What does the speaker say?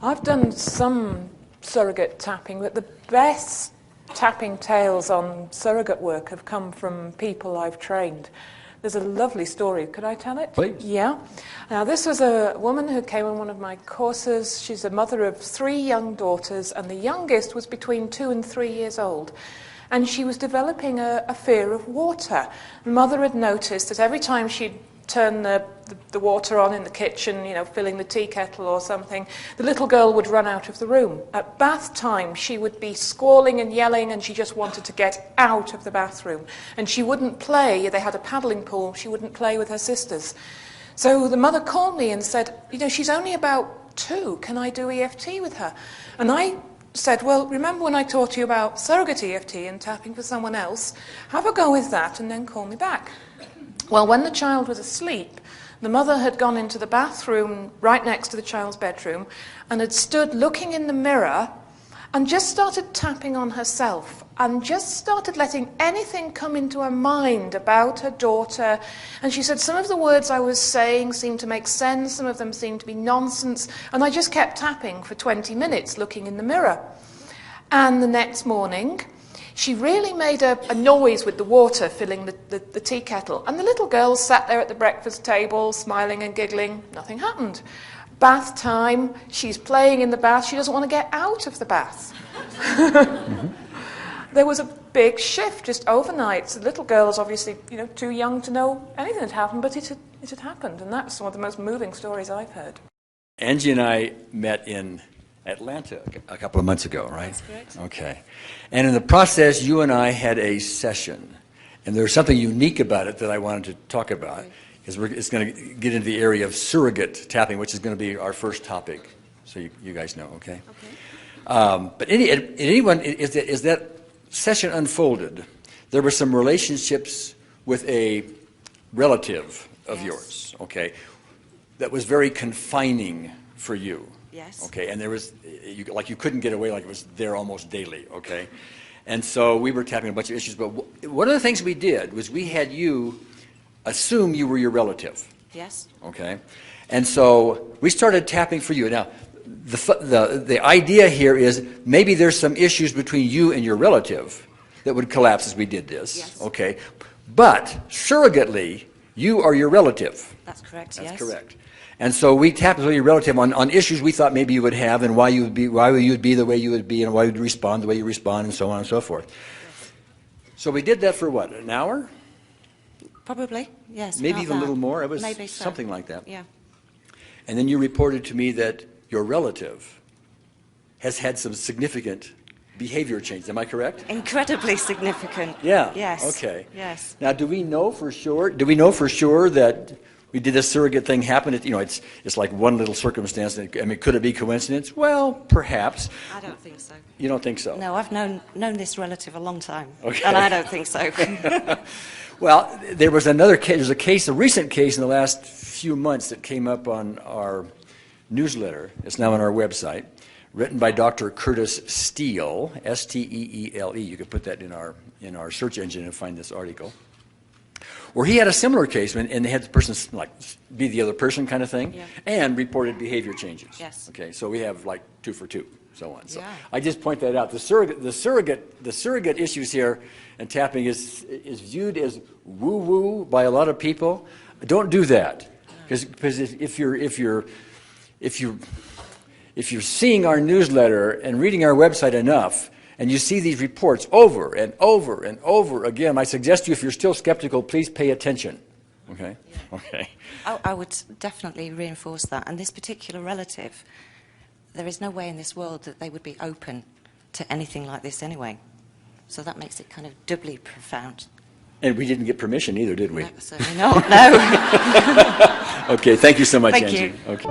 I've done some surrogate tapping, but the best tapping tales on surrogate work have come from people I've trained. There's a lovely story. Could I tell it? Please. Yeah. Now, this was a woman who came on one of my courses. She's a mother of 3 young daughters, and the youngest was between 2 and 3 years old. And she was developing a fear of water. The mother had noticed that every time she'd turn the water on in the kitchen, you know, filling the tea kettle or something, the little girl would run out of the room. At bath time, she would be squalling and yelling, and she just wanted to get out of the bathroom. And she wouldn't play. They had a paddling pool. She wouldn't play with her sisters. So the mother called me and said, you know, she's only about 2. Can I do EFT with her? And I said, well, remember when I taught you about surrogate EFT and tapping for someone else? Have a go with that and then call me back. Well, when the child was asleep, the mother had gone into the bathroom right next to the child's bedroom and had stood looking in the mirror and just started tapping on herself and just started letting anything come into her mind about her daughter. And she said, some of the words I was saying seemed to make sense, some of them seemed to be nonsense, and I just kept tapping for 20 minutes looking in the mirror. And the next morning, she really made a noise with the water filling the tea kettle. And the little girl sat there at the breakfast table, smiling and giggling. Nothing happened. Bath time, she's playing in the bath. She doesn't want to get out of the bath. There was a big shift just overnight. So the little girl was obviously, you know, too young to know anything had happened, but it had happened. And that's one of the most moving stories I've heard. Angie and I met in Atlanta a couple of months ago, right? That's correct. Okay. And in the process, you and I had a session. And there's something unique about it that I wanted to talk about. Because it's going to get into the area of surrogate tapping, which is going to be our first topic. So you guys know, okay? Okay. But anyone, as that session unfolded, there were some relationships with a relative of yours, okay, that was very confining for you. Yes. Okay, and there was, you couldn't get away, like it was there almost daily, okay? And so we were tapping a bunch of issues, but one of the things we did was we had you assume you were your relative. Yes. Okay? And so we started tapping for you. Now, the idea here is maybe there's some issues between you and your relative that would collapse as we did this. Yes. Okay? But surrogately, you are your relative. That's correct, That's yes. correct. And so we tapped with your relative on issues we thought maybe you would have and why you would be the way you would be and why you would respond the way you respond and so on and so forth. Yes. So we did that for what, an hour? Probably, yes. Maybe even a little more. It was maybe so. something like that. Yeah. And then you reported to me that your relative has had some significant behavior change. Am I correct? Incredibly significant. Yeah. Yes. Okay. Yes. Now, do we know for sure that we did this surrogate thing happen? It's like one little circumstance. I mean, could it be coincidence? Well, perhaps. I don't think so. You don't think so? No, I've known this relative a long time. Okay. And I don't think so. Well, there was another case. There's a recent case in the last few months that came up on our newsletter. It's now on our website, written by Dr. Curtis Steele, S-T-E-E-L-E. You could put that in our search engine and find this article. Where he had a similar case, and they had the person like be the other person kind of thing, yeah. and reported behavior changes. Yes. Okay, so we have like 2 for 2, so on. So Yeah. I just point that out. The surrogate issues here and tapping is viewed as woo-woo by a lot of people. Don't do that, because if you're seeing our newsletter and reading our website enough, and you see these reports over and over and over again, I suggest to you, if you're still skeptical, please pay attention. Okay? Yeah. Okay. I would definitely reinforce that. And this particular relative, there is no way in this world that they would be open to anything like this anyway. So that makes it kind of doubly profound. And we didn't get permission either, did we? No, certainly not, no. Okay, thank you so much, Thank Angie. you. Okay.